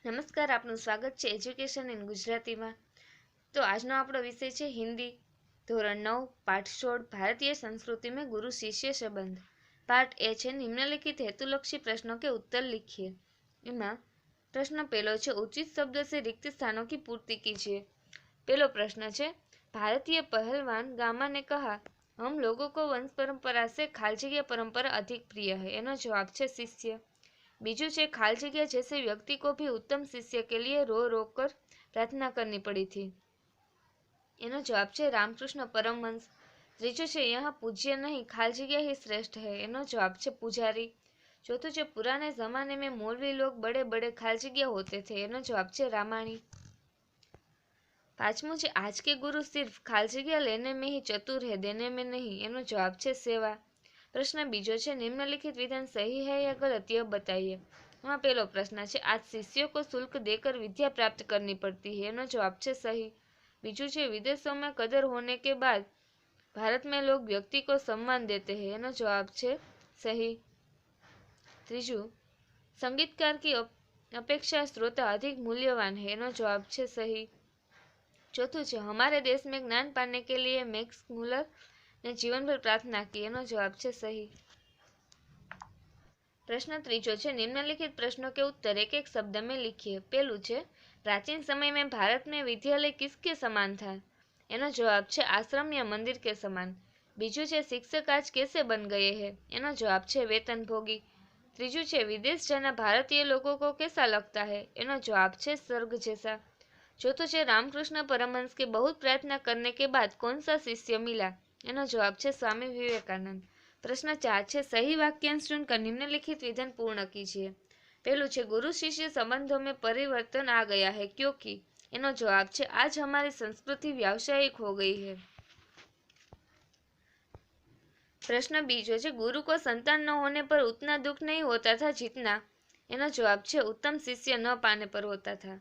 નમસ્કાર, આપનું સ્વાગત છે એજ્યુકેશન ઇન ગુજરાતીમાં। તો આજનો આપણો વિષય છે હિન્દી, ધોરણ 9, પાઠ 16, ભારતીય संस्कृति में गुरु शिष्य संबंध। पाठ ए છે निम्नलिखित हेतुलक्षी प्रश्नों के उत्तर लिखिए। એમાં પ્રશ્ન પહેલો છે उचित शब्द से रिक्त स्थानों की पूर्ति कीजिए। पहलो प्रश्न है भारतीय पहलवान गामा ने कहा हम लोगों को वंश परंपरा से खालची परंपरा अधिक प्रिय है। एनो जवाब है शिष्य। बीजू है खाल जगह जैसे व्यक्ति को भी उत्तम शिष्य के लिए रो रो कर प्रार्थना करनी पड़ी थी। एनो जवाब है रामकृष्ण परमहंस। त्रीजू है यहाँ पूज्य नहीं खाल जगह ही श्रेष्ठ है। एनो जवाब है पुजारी। चौथो है पुराने जमाने में मौलवी लोग बड़े बड़े खाल जगह होते थे। एनो जवाब है रामाणी। पांचमो है आज के गुरु सिर्फ खाल जगह लेने में ही चतुर है, देने में नहीं। एनो जवाब है सेवा। प्रश्न बीजो है निम्नलिखित विधान सही है या गलत यह बताइए। वहाँ पहलो प्रश्न है आज शिष्यों को शुल्क देकर विद्या प्राप्त करनी पड़ती है। एनो जवाब है सही। बीजू है विदेशों में कदर होने के बाद भारत में लोग व्यक्ति को सम्मान देते हैं। एनो जवाब है सही। तीजू संगीतकार की अपेक्षा श्रोता अधिक मूल्यवान है। एनो जवाब है सही। चौथु है हमारे देश में ज्ञान पाने के लिए मैक्स मुलर ने जीवन भर प्रार्थना की। एनो जवाब है सही। प्रश्न तीजो है निम्नलिखित प्रश्नों के उत्तर एक एक शब्द में लिखिए। पहलू है प्राचीन समय में भारत में विद्यालय किसके समान था। एनो जवाब है आश्रम या मंदिर के समान। बीजू है शिक्षक आज कैसे बन गए हैं। एनो जवाब है वेतन भोगी। तीजू है विदेश जाना भारतीय लोगों को कैसा लगता है। एनो जवाब है स्वर्ग जैसा। चौथो है रामकृष्ण परमहंस के बहुत प्रार्थना करने के बाद कौन सा शिष्य मिला। एनो जवाब है स्वामी विवेकानंद। प्रश्न 4 है सही वाक्यांश चुनकर निम्नलिखित विधान पूर्ण कीजिए। पहलू है गुरु शिष्य संबंधों में परिवर्तन आ गया है क्योंकि। एनो जवाब है आज हमारी संस्कृति व्यावसायिक हो गई है। प्रश्न बीजो है गुरु को संतान न होने पर उतना दुख नहीं होता था जितना। एनो जवाब है उत्तम शिष्य न पाने पर होता था।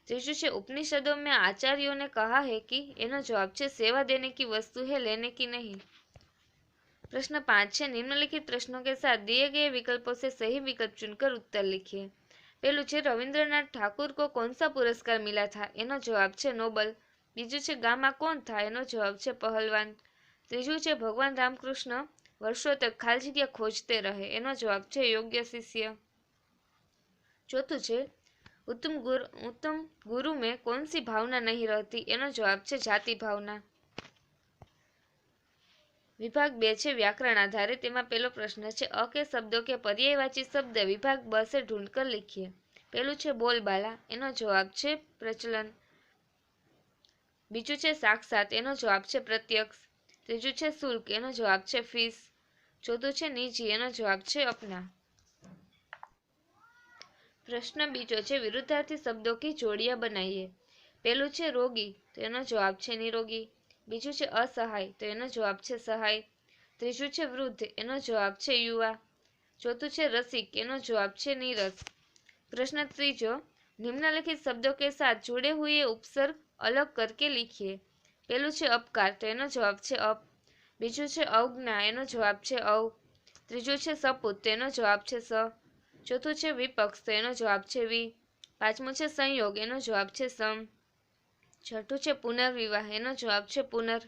तीजू है उपनिषदों में आचार्यों ने कहा है कि। एनो जवाब है सेवा देने की वस्तु है, लेने की नहीं। प्रश्न 5 है निम्नलिखित प्रश्नों के साथ दिए गए विकल्पों से सही विकल्प चुनकर उत्तर लिखिए। पहलू है रविंद्रनाथ ठाकुर को कौन सा पुरस्कार मिला था। एनो जवाब है नोबल। बीजू है गामा कौन था। एनो जवाब है पहलवान। तीजू है भगवान रामकृष्ण वर्षों तक खाल जगह खोजते रहे। एनो जवाब है योग्य शिष्य। चौथु है उत्तम गुरु में कौन सी भावना नहीं रहती। एनो जवाब है जाति भावना। विभाग 2 है व्याकरण आधारित। तेमा पहलो प्रश्न है अ के शब्दों के पर्यायवाची शब्द विभाग ब से ढूंढकर लिखिए। पहलू है बोलबाला। एनो जवाब है प्रचलन। बीजू है साक्षात। एनो जवाब है प्रत्यक्ष। तीजू है शुल्क। एनो जवाब है फीस। चौथु है निजी। एनो जवाब है अपना। प्रश्न बीजो है विरुद्धार्थी शब्दों की जोड़ियां बनाइए। पहलू है रोगी तो एनो जवाब है निरोगी। बीजू है असहाय तो एनो जवाब है सहाय। तीजू है वृद्ध एनो जवाब है युवा। चौथु है रसिक एनो जवाब है नीरस। प्रश्न तीजो निम्नलिखित शब्दों के साथ जुड़े हुए उपसर्ग अलग करके लिखिए। पहलू है अपकार तो एनो जवाब है अप। बीजू है अवज्ञा एनो जवाब है अव। तीजू है सपूत तो एनो जवाब है स। चौथु है विपक्ष तो एनो जवाब है वी। पांचमो है संयोग एनो जवाब है सम। छठू है पुनर्विवाह एनो जवाब है पुनर।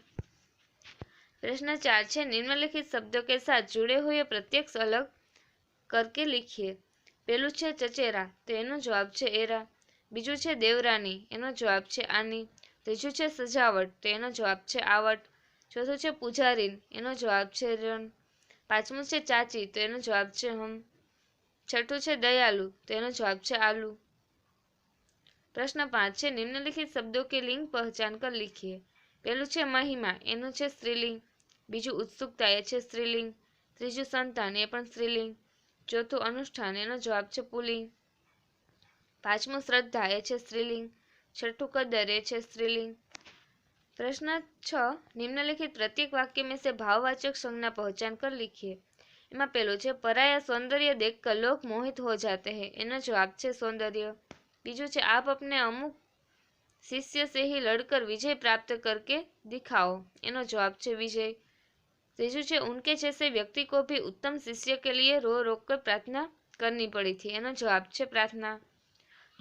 प्रश्न 4 है निम्नलिखित शब्दों के साथ जुड़े हुए प्रत्यक्ष अलग करके लिखिए। पहलू है चचेरा तो एनो जवाब है एरा। बीजू है देवरानी एनो जवाब है आनी। तीजू है सजावट तो एनो जवाब है आवट। चौथु है पुजारीन एनो जवाब है रण। पांचमो है चाची तो एनो जवाब है हम। छठू है दयालु तो एनो जवाब है आलू। प्रश्न 5 है निम्नलिखित शब्दों के लिंग पहचान कर लिखिए। पहलू है महिमा एनु है स्त्रीलिंग। बीजू उत्सुकता ए है स्त्रीलिंग। तीजू संतान ए पण स्त्रीलिंग। चौथु अनुष्ठान एनो जवाब है पुल्लिंग। पांचमो श्रद्धा ए है स्त्रीलिंग। छठू कदर ए है स्त्रीलिंग। प्रश्न 6 निम्नलिखित प्रत्येक वाक्य में से भाववाचक संज्ञा पहचान कर लिखिए। एमा पहलू है पराया सौंदर्य देखकर लोग मोहित हो जाते हैं। एनो जवाब है सौंदर्य। बीजू है आप अपने अमुक शिष्य से ही लड़कर विजय प्राप्त करके दिखाओ। एनो जवाब है विजय। तीजू है उनके जैसे व्यक्ति को भी उत्तम शिष्य के लिए रो रो कर प्रार्थना करनी पड़ी थी। एनो जवाब है प्रार्थना।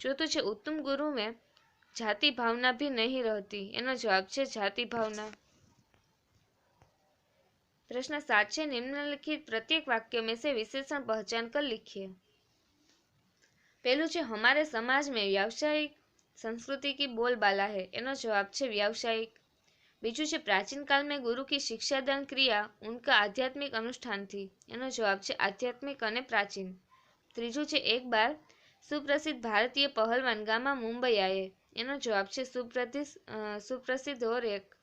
चौथुं छे उत्तम गुरु में जाति भावना भी नहीं रहती। एनो जवाब छे जाति भावना। प्रश्न 7 छे निम्नलिखित प्रत्येक वाक्य में से विशेषण पहचान कर लिखिए। पहलू छे हमारे समाज में व्यावसायिक संस्कृति की बोलबाला है। एनो जवाब छे व्यावसायिक। बीजू छे प्राचीन काल में गुरु की शिक्षादान क्रिया उनका आध्यात्मिक अनुष्ठान थी। एनो जवाब छे आध्यात्मिक अने प्राचीन। त्रीजू छे एक बार सुप्रसिद्ध भारतीय पहलवान गामा मुंबई आए। एनो जवाब छे सुप्रसिद्ध और एक।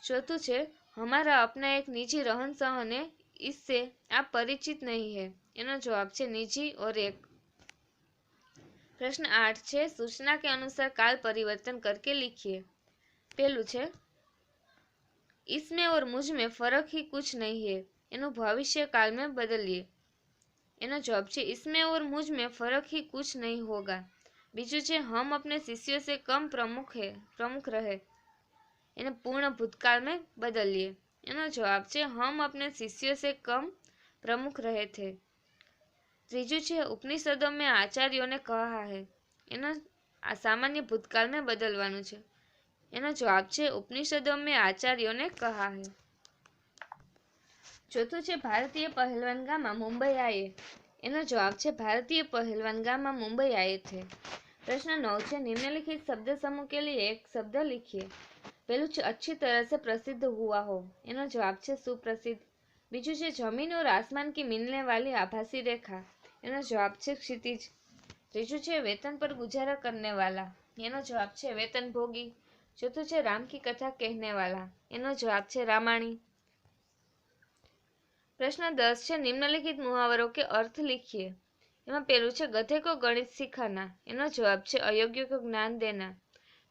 चौथुं छे हमारा अपना एक निजी रहन सहन है, इससे आप परिचित नहीं है। एनो जवाब छे निजी और एक। प्रश्न 8 छे सूचना के अनुसार काल परिवर्तन करके लिखिए। पहलू छे इसमें और मुझ में फर्क ही कुछ नहीं है, एनु भविष्य काल में बदलिए। एनो जवाब छे इसमें और मुझ में फर्क ही कुछ नहीं होगा। बीजू छे हम अपने शिष्यों से कम प्रमुख रहे, एने पूर्ण भूतकाल में बदलिए। एनो जवाब छे हम अपने शिष्यों से कम प्रमुख रहे थे। त्रीजू छे उपनिषदों में आचार्यों ने कहा है, एनो सामान्य भूतकाल में बदलवानुं छे। एनो जवाब छे उपनिषदों में आचार्यों ने कहा है। चौथुं छे भारतीय पहलवान गामा मुंबई आए। एनो जवाब छे भारतीय पहलवान गामा मुंबई आए थे। प्रश्न 9 छे निम्नलिखित शब्द समूह के लिए एक शब्द लिखिए। पहलू छे अच्छी तरह से प्रसिद्ध हुआ हो। एनो जवाब छे सुप्रसिद्ध। बीजू छे जमीन और आसमान की मिलने वाली आभासी रेखा। एनो जवाब छे क्षितिज। तीजू छे वेतन पर गुजारा करने वाला। एनो जवाब छे वेतनभोगी। चौथुं छे राम की कथा कहने वाला। एनो जवाब छे रामायणी। प्रश्न 10 छे निम्नलिखित मुहावरों के अर्थ लिखिए। एमां पहलू छे गधे को गणित सिखाना। एनो जवाब छे अयोग्य को ज्ञान देना।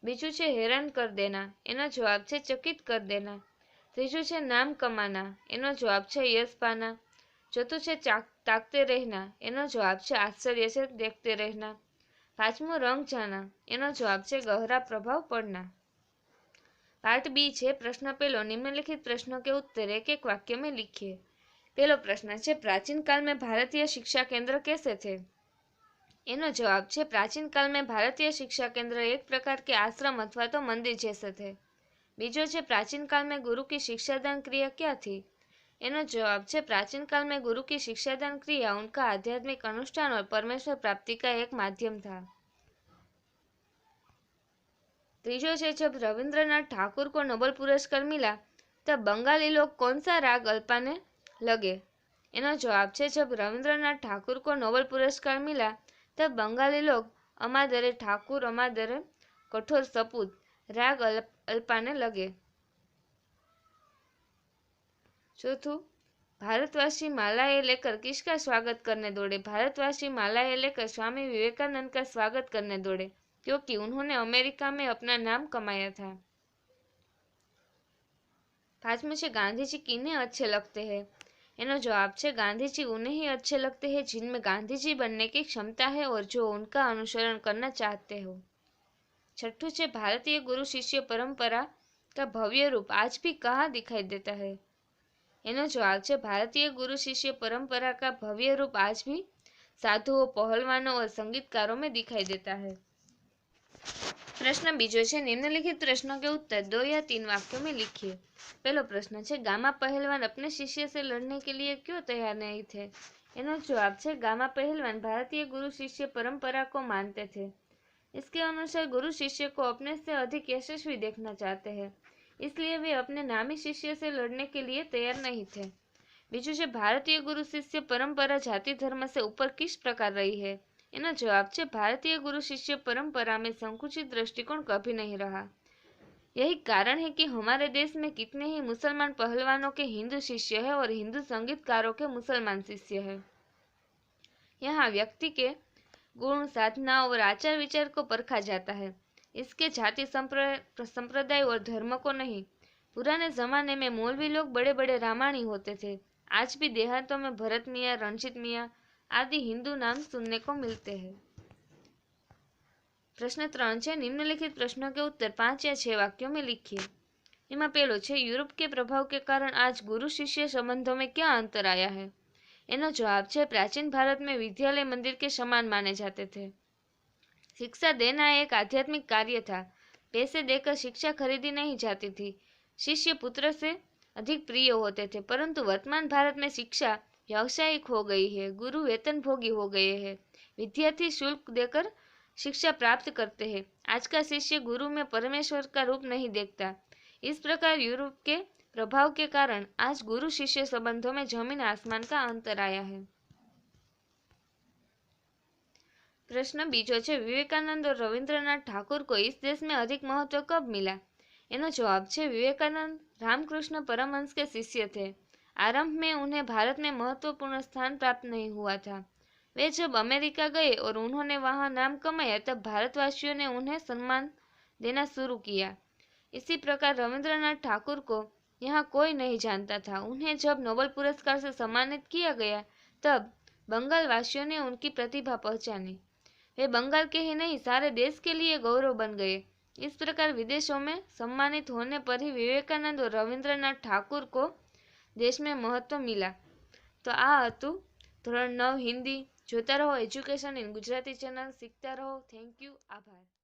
बीजू छे हैरान कर देना। एनो जवाब छे चकित कर देना। तीजू छे नाम कमाना। एनो जवाब छे यश पाना। चौथुं छे ताकते रहना। एनो जवाब छे आश्चर्य से देखते रहना। पांचमो रंग जाना। एनो जवाब छे गहरा प्रभाव पड़ना। पार्ट बी छे प्रश्न पहलो निम्नलिखित प्रश्नों के उत्तर एक एक वाक्य में लिखिए। पहलो प्रश्न छे प्राचीन काल में भारतीय शिक्षा केंद्र कैसे थे। एनो जवाब छे प्राचीन काल में भारतीय शिक्षा केंद्र एक प्रकार के आश्रम अथवा तो मंदिर जैसे थे। बीजो छे प्राचीन काल में गुरु की शिक्षादान क्रिया क्या थी। एनो जवाब छे प्राचीन काल में गुरु की शिक्षादान क्रिया उनका आध्यात्मिक अनुष्ठान और परमेश्वर प्राप्ति का एक माध्यम था। तीजो छे जब रविंद्रनाथ ठाकुर को नोबेल पुरस्कार मिला तब बंगाली लोग कौन सा राग अल्पाने लगे। एनो जवाब छे जब रविंद्रनाथ ठाकुर को नोबेल पुरस्कार मिला तब बंगाली लोग अमादरे ठाकुर अमादरे कठोर सपूत राग अल्पाने लगे। चौथुं भारतवासी मालाएं लेकर किसका स्वागत करने दौड़े। भारतवासी मालाएं लेकर स्वामी विवेकानंद का स्वागत करने दौड़े क्योंकि उन्होंने अमेरिका में अपना नाम कमाया था। पांचवें छे गांधी जी किन्हें अच्छे लगते हैं। एनो जवाब छे गांधी जी उन्हें ही अच्छे लगते हैं जिनमें गांधी जी बनने की क्षमता है और जो उनका अनुसरण करना चाहते हो। छठुं छे भारतीय गुरु शिष्य परंपरा का भव्य रूप आज भी कहाँ दिखाई देता है। एनो जवाब छे भारतीय गुरु शिष्य परंपरा का भव्य रूप आज भी साधुओं पहलवानों और संगीतकारों में दिखाई देता है। प्रश्न बीजो छे निम्नलिखित प्रश्नों के उत्तर 2 या 3 वाक्यों में लिखिए। पहलो प्रश्न छे गामा पहलवान अपने शिष्य से लड़ने के लिए क्यों तैयार नहीं थे। एनो जवाब छे गामा पहलवान भारतीय गुरु शिष्य परंपरा को मानते थे। इसके अनुसार गुरु शिष्य को अपने से अधिक यशस्वी देखना चाहते हैं, इसलिए वे अपने नामी शिष्य से लड़ने के लिए तैयार नहीं थे। बीजू छे भारतीय गुरु शिष्य परंपरा जाति धर्म से ऊपर किस प्रकार रही है। एनो जवाब छे भारतीय गुरु शिष्य परंपरा में संकुचित दृष्टिकोण कभी नहीं रहा। यही कारण है कि हमारे देश में कितने ही मुसलमान पहलवानों के हिंदू शिष्य है और हिंदू संगीतकारों के मुसलमान शिष्य है। यहाँ व्यक्ति के गुण साधना और आचार विचार को परखा जाता है, इसके जाति संप्रदाय और धर्म को नहीं। पुराने जमाने में मौलवी लोग बड़े बड़े रामायणी होते थे। आज भी देहातों में भरत मियाँ रंजीत मियाँ आदि हिंदू नाम सुनने को मिलते हैं। प्रश्न 3 छे निम्नलिखित प्रश्नों के उत्तर 5 या 6 वाक्यों में लिखिए। एमां पहलो छे यूरोप के प्रभाव के कारण आज गुरु शिष्य संबंधों में क्या अंतर आया है। एनो जवाब छे प्राचीन भारत में विद्यालय मंदिर के समान माने जाते थे। शिक्षा देना एक आध्यात्मिक कार्य था। पैसे देकर शिक्षा खरीदी नहीं जाती थी। शिष्य पुत्र से अधिक प्रिय होते थे। परंतु वर्तमान भारत में शिक्षा व्यावसायिक हो गई है। गुरु वेतन भोगी हो गए हैं। विद्यार्थी शुल्क देकर शिक्षा प्राप्त करते हैं। आज का शिष्य गुरु में परमेश्वर का रूप नहीं देखता। इस प्रकार यूरोप के प्रभाव के कारण आज गुरु शिष्य संबंधों में जमीन आसमान का अंतर आया है। प्रश्न बीजो छे, विवेकानंद और रविंद्रनाथ ठाकुर को इस देश में अधिक महत्व कब मिला? एनो जवाब छे, विवेकानंद रामकृष्ण परमहंस के शिष्य थे। आरंभ में उन्हें भारत में महत्वपूर्ण स्थान प्राप्त नहीं हुआ था। वे जब अमेरिका गए और उन्होंने वहां नाम कमाया, तब भारतवासियों ने उन्हें सम्मान देना शुरू किया। इसी प्रकार रविंद्रनाथ ठाकुर को यहाँ कोई नहीं जानता था। उन्हें जब नोबेल पुरस्कार से सम्मानित किया गया, तब बंगाल वासियों ने उनकी प्रतिभा पहचानी। वे बंगाल के ही नहीं, सारे देश के लिए गौरव बन गए। इस प्रकार विदेशों में सम्मानित होने पर ही विवेकानंद और रविंद्रनाथ ठाकुर को देश में महत्व मिला। तो आ हतुं ધોરણ 9 हिंदी। જોતા રહો એજ્યુકેશન ઇન ગુજરાતી ચેનલ, શીખતા રહો। થેન્ક યુ, આભાર।